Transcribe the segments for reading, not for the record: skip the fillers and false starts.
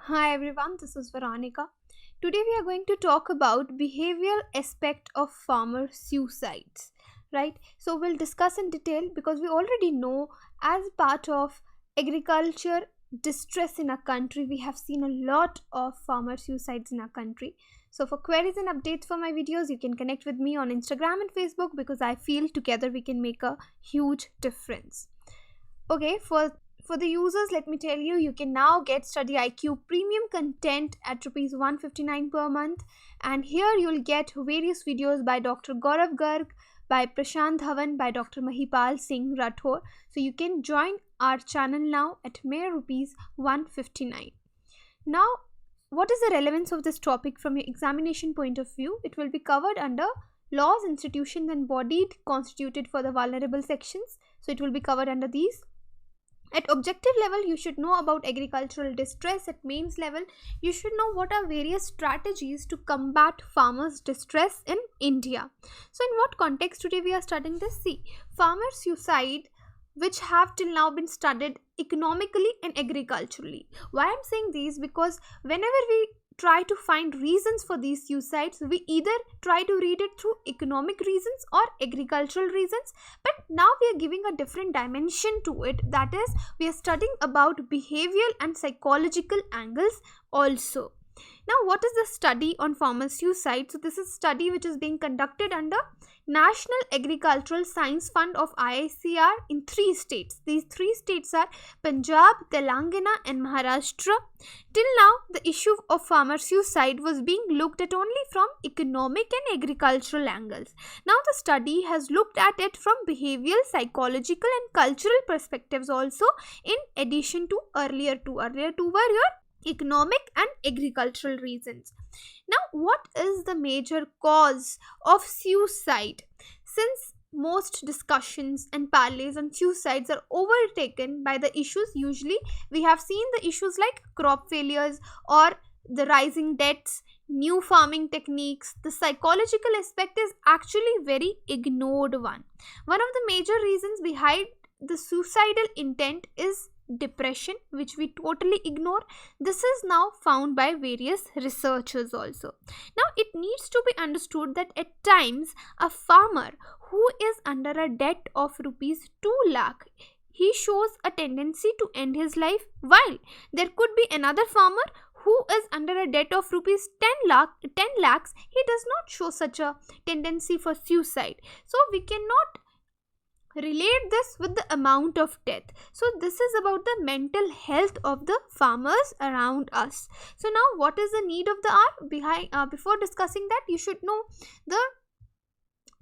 Hi everyone, this is Veronica. Today we are going to talk about behavioral aspect of farmer suicides, right? So we'll discuss in detail because we already know as part of agriculture distress in our country, we have seen a lot of farmer suicides in our country. So for queries and updates for my videos, you can connect with me on Instagram and Facebook because I feel together we can make a huge difference. Okay, for the users, let me tell you, you can now get StudyIQ Premium content at rupees 159 per month, and here you'll get various videos by Dr. Gaurav Garg, by Prashant Dhawan, by Dr. Mahipal Singh Rathore. So you can join our channel now at mere rupees 159. Now, what is the relevance of this topic from your examination point of view? It will be covered under laws, institutions and bodies constituted for the vulnerable sections. So it will be covered under these. At objective level, you should know about agricultural distress. At mains level, you should know what are various strategies to combat farmers' distress in India. So in what context today we are studying this? See, farmer suicide, which have till now been studied economically and agriculturally. Why I'm saying these? Because whenever we try to find reasons for these suicides, we either try to read it through economic reasons or agricultural reasons, but now we are giving a different dimension to it. That is, we are studying about behavioral and psychological angles also. Now, what is the study on farmer suicide? So this is a study which is being conducted under National Agricultural Science Fund of ICAR in 3 states. These 3 states are Punjab, Telangana and Maharashtra. Till now, the issue of farmer suicide was being looked at only from economic and agricultural angles. Now, the study has looked at it from behavioral, psychological and cultural perspectives also, in addition to earlier two were your economic and agricultural reasons. Now, what is the major cause of suicide? Since most discussions and parleys on suicides are overtaken by the issues, usually we have seen the issues like crop failures or the rising debts, new farming techniques. The psychological aspect is actually very ignored one. One of the major reasons behind the suicidal intent is depression, which we totally ignore. This is now found by various researchers also. Now, it needs to be understood that at times a farmer who is under a debt of rupees 2 lakh, he shows a tendency to end his life, while there could be another farmer who is under a debt of rupees 10 lakhs, he does not show such a tendency for suicide. So we cannot relate this with the amount of death. So this is about the mental health of the farmers around us. So now, what is the need of the hour? Before discussing that, you should know the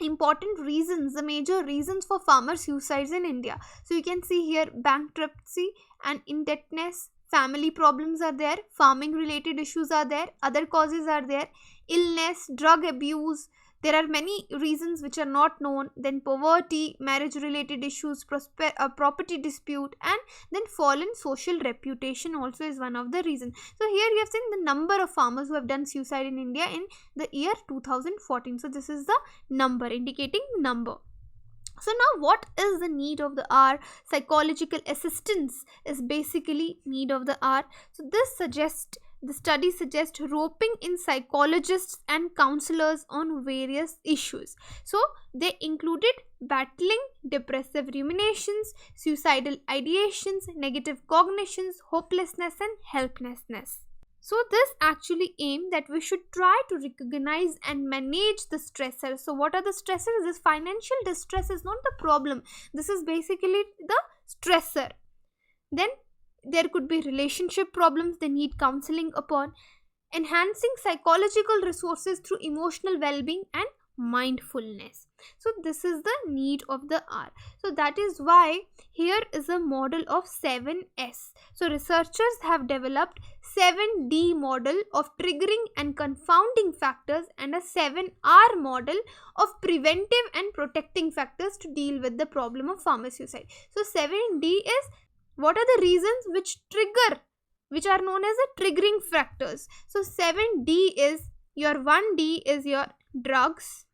important reasons, the major reasons for farmer suicides in India. So you can see here bankruptcy and indebtedness, family problems are there, farming related issues are there, other causes are there, illness, drug abuse. There are many reasons which are not known. Then poverty, marriage related issues, property dispute, and then fallen social reputation also is one of the reasons. So here you have seen the number of farmers who have done suicide in India in the year 2014. So this is the number, indicating number. So now, what is the need of the hour? Psychological assistance is basically need of the hour. So the study suggests roping in psychologists and counselors on various issues. So they included battling depressive ruminations, suicidal ideations, negative cognitions, hopelessness and helplessness. So this actually aimed that we should try to recognize and manage the stressors. So what are the stressors? This financial distress is not the problem. This is basically the stressor. Then there could be relationship problems they need counseling upon. Enhancing psychological resources through emotional well-being and mindfulness. So this is the need of the hour. So that is why here is a model of 7S. So researchers have developed 7D model of triggering and confounding factors and a 7R model of preventive and protecting factors to deal with the problem of farmer suicide. So 7D is what are the reasons which trigger, which are known as the triggering factors. So 7D is your 1D is your drugs,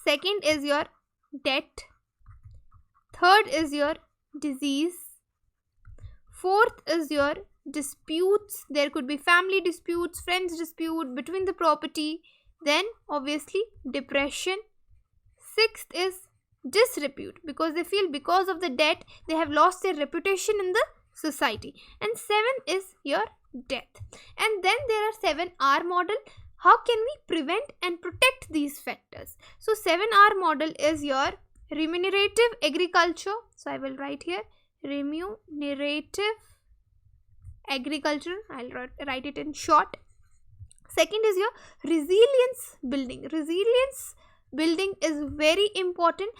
second is your debt, third is your disease, fourth is your disputes. There could be family disputes, friends dispute between the property. Then obviously depression. Sixth is disrepute, because they feel because of the debt they have lost their reputation in the society. And seventh is your death. And then there are 7R model. How can we prevent and protect these factors? So 7R model is your remunerative agriculture. So I will write here remunerative agriculture. I'll write it in short. Second is your resilience building. Resilience building is very important.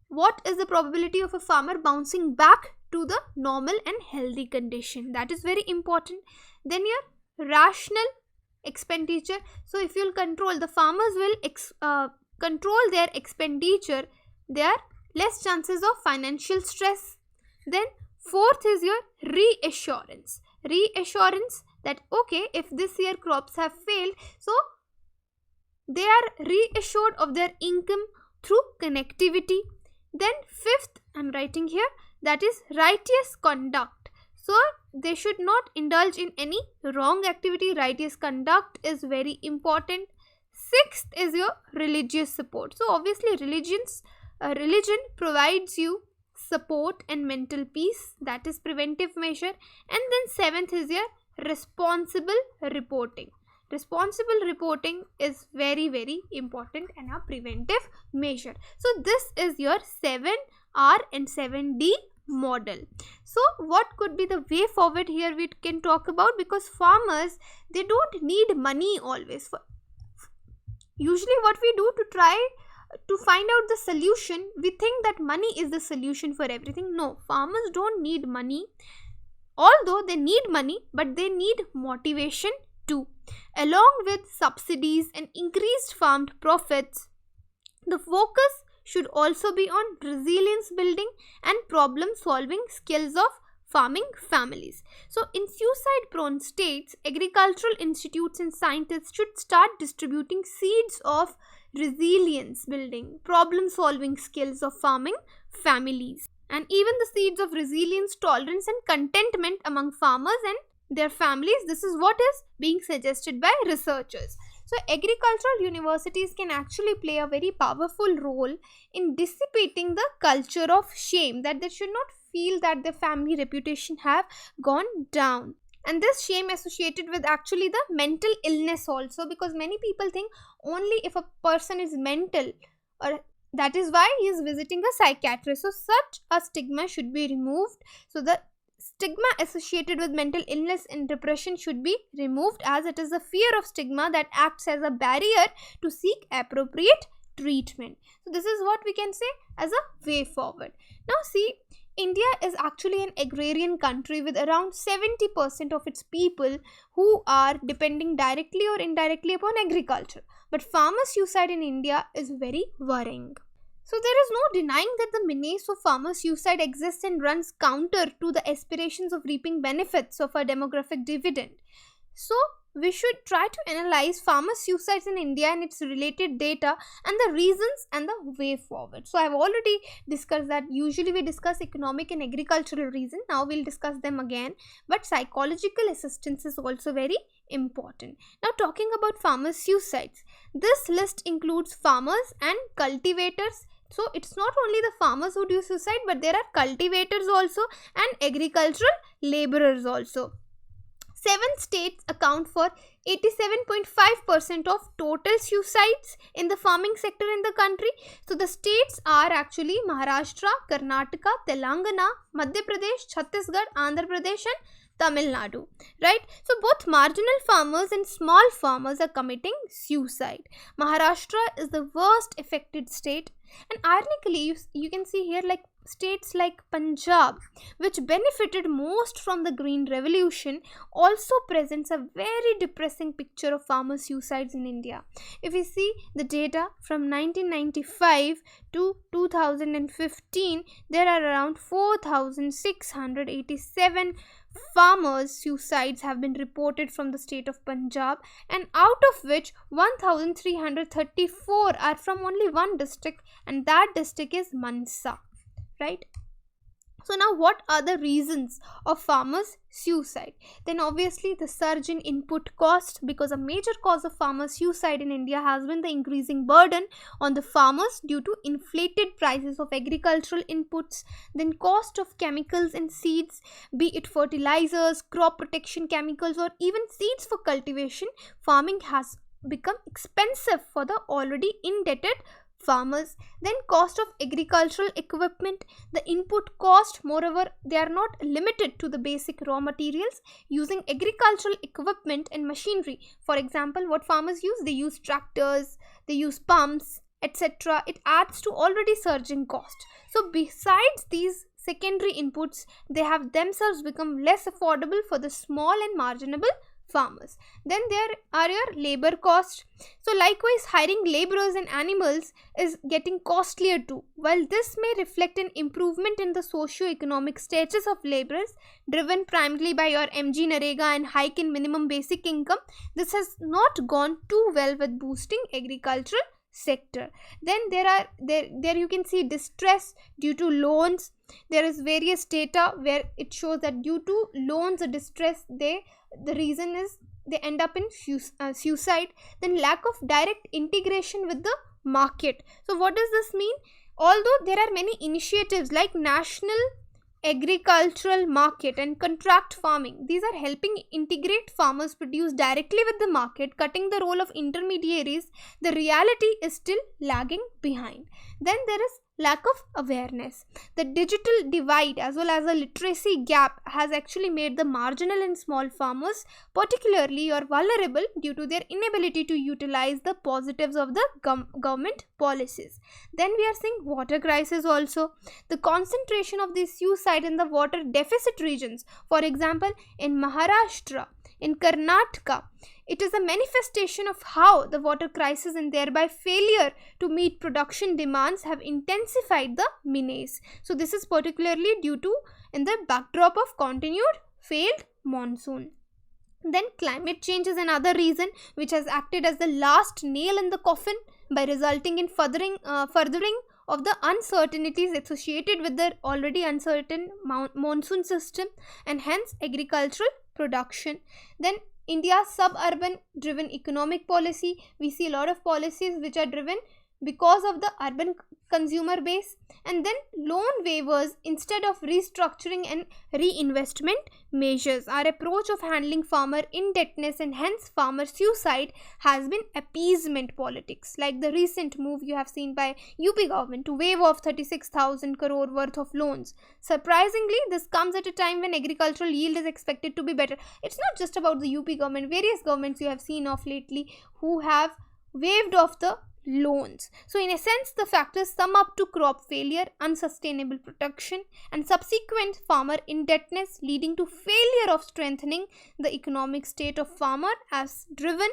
What is the probability of a farmer bouncing back to the normal and healthy condition? That is very important. Then your rational expenditure. So if you will control, the farmers will control their expenditure, there are less chances of financial stress. Then fourth is your reassurance. Reassurance that okay, if this year crops have failed, so they are reassured of their income through connectivity. Then fifth, I am writing here, that is righteous conduct. So they should not indulge in any wrong activity. Righteous conduct is very important. Sixth is your religious support. So obviously religion provides you support and mental peace. That is preventive measure. And then seventh is your responsible reporting. Responsible reporting is very, very important and a preventive measure. So this is your 7R and 7D model. So what could be the way forward here we can talk about, because farmers, they don't need money always. Usually what we do to try to find out the solution, we think that money is the solution for everything. No, farmers don't need money. Although they need money, but they need motivation too. Along with subsidies and increased farmed profits, the focus should also be on resilience building and problem solving skills of farming families. So in suicide prone states, agricultural institutes and scientists should start distributing seeds of resilience building, problem solving skills of farming families, and even the seeds of resilience, tolerance and contentment among farmers and their families. This is what is being suggested by researchers. So agricultural universities can actually play a very powerful role in dissipating the culture of shame, that they should not feel that their family reputation have gone down. And this shame associated with actually the mental illness also, because many people think only if a person is mental, or that is why he is visiting a psychiatrist. So such a stigma should be removed. So the stigma associated with mental illness and depression should be removed, as it is the fear of stigma that acts as a barrier to seek appropriate treatment. So this is what we can say as a way forward. Now see, India is actually an agrarian country with around 70% of its people who are depending directly or indirectly upon agriculture. But farmer suicide in India is very worrying. So there is no denying that the menace of farmer suicide exists and runs counter to the aspirations of reaping benefits of a demographic dividend. So we should try to analyze farmer suicides in India and its related data and the reasons and the way forward. So I have already discussed that. Usually we discuss economic and agricultural reason. Now we'll discuss them again. But psychological assistance is also very important. Now talking about farmer suicides, this list includes farmers and cultivators. So it's not only the farmers who do suicide, but there are cultivators also and agricultural laborers also. 7 states account for 87.5% of total suicides in the farming sector in the country. So the states are actually Maharashtra, Karnataka, Telangana, Madhya Pradesh, Chhattisgarh, Andhra Pradesh and Tamil Nadu, right? So both marginal farmers and small farmers are committing suicide. Maharashtra is the worst affected state, and ironically you can see here like states like Punjab, which benefited most from the Green Revolution, also presents a very depressing picture of farmer suicides in India. If we see the data from 1995 to 2015, there are around 4,687 farmers suicides have been reported from the state of Punjab, and out of which 1,334 are from only one district, and that district is Mansa, right? So now, what are the reasons of farmers' suicide? Then obviously the surge in input cost, because a major cause of farmers' suicide in India has been the increasing burden on the farmers due to inflated prices of agricultural inputs. Then cost of chemicals and seeds, be it fertilizers, crop protection chemicals, or even seeds for cultivation. Farming has become expensive for the already indebted farmers. Then cost of agricultural equipment, the input cost, moreover they are not limited to the basic raw materials. Using agricultural equipment and machinery, for example, what farmers use, they use tractors, they use pumps, etc. It adds to already surging cost. So besides these secondary inputs, they have themselves become less affordable for the small and marginable farmers. Then there are your labor costs. So likewise, hiring laborers and animals is getting costlier too. While this may reflect an improvement in the socio-economic status of laborers, driven primarily by your MG Narega and hike in minimum basic income, this has not gone too well with boosting agricultural sector. Then there you can see distress due to loans. There is various data where it shows that due to loans or distress, the reason is they end up in suicide. Then lack of direct integration with the market. So what does this mean? Although there are many initiatives like National Agricultural Market and contract farming, these are helping integrate farmers' produce directly with the market, cutting the role of intermediaries, the reality is still lagging behind. Then there is lack of awareness. The digital divide as well as the literacy gap has actually made the marginal and small farmers particularly vulnerable due to their inability to utilize the positives of the government policies. Then we are seeing water crisis also. The concentration of the suicide in the water deficit regions, for example in Maharashtra, in Karnataka, it is a manifestation of how the water crisis and thereby failure to meet production demands have intensified the menace. So this is particularly due to in the backdrop of continued failed monsoon. Then climate change is another reason which has acted as the last nail in the coffin by resulting in furthering of the uncertainties associated with the already uncertain monsoon system and hence agricultural production. Then India's suburban driven economic policy, we see a lot of policies which are driven because of the urban consumer base. And then loan waivers instead of restructuring and reinvestment measures. Our approach of handling farmer indebtedness and hence farmer suicide has been appeasement politics, like the recent move you have seen by UP government to waive off 36,000 crore worth of loans. Surprisingly, this comes at a time when agricultural yield is expected to be better. It's not just about the UP government, various governments you have seen of lately who have waived off the loans. So in a sense, the factors sum up to crop failure, unsustainable production and subsequent farmer indebtedness, leading to failure of strengthening the economic state of farmer as driven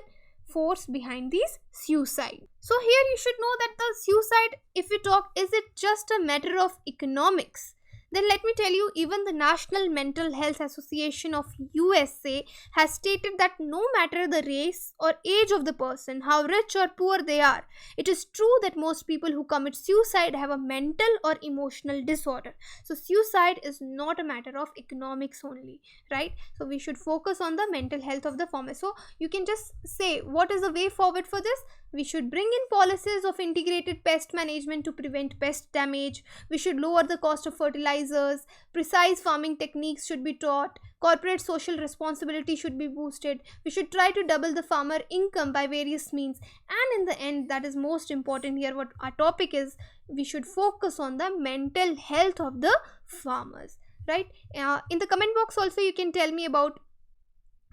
force behind these suicide. So here you should know that the suicide, if we talk, is it just a matter of economics? Then let me tell you, even the National Mental Health Association of USA has stated that no matter the race or age of the person, how rich or poor they are, it is true that most people who commit suicide have a mental or emotional disorder. So suicide is not a matter of economics only, right? So we should focus on the mental health of the farmer. So you can just say, what is the way forward for this? We should bring in policies of integrated pest management to prevent pest damage. We should lower the cost of fertilizers. Precise farming techniques should be taught. Corporate social responsibility should be boosted. We should try to double the farmer income by various means. And in the end, that is most important here, what our topic is, we should focus on the mental health of the farmers, right? In the comment box also you can tell me about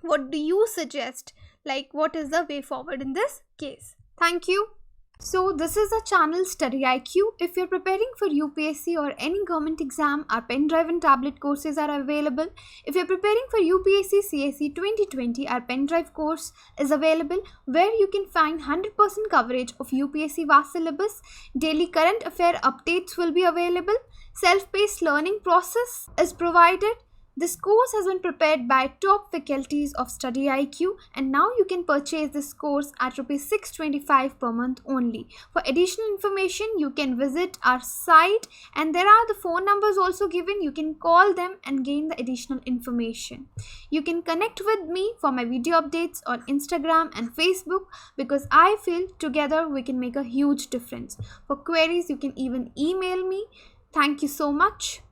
what do you suggest, like what is the way forward in this case. Thank you. So this is a channel StudyIQ. If you're preparing for UPSC or any government exam, our pen drive and tablet courses are available. If you're preparing for UPSC CSE 2020, our pen drive course is available where you can find 100% coverage of UPSC vast syllabus. Daily current affair updates will be available. Self-paced learning process is provided. This course has been prepared by top faculties of StudyIQ, and now you can purchase this course at Rs 625 per month only. For additional information, you can visit our site, and there are the phone numbers also given. You can call them and gain the additional information. You can connect with me for my video updates on Instagram and Facebook, because I feel together we can make a huge difference. For queries, you can even email me. Thank you so much.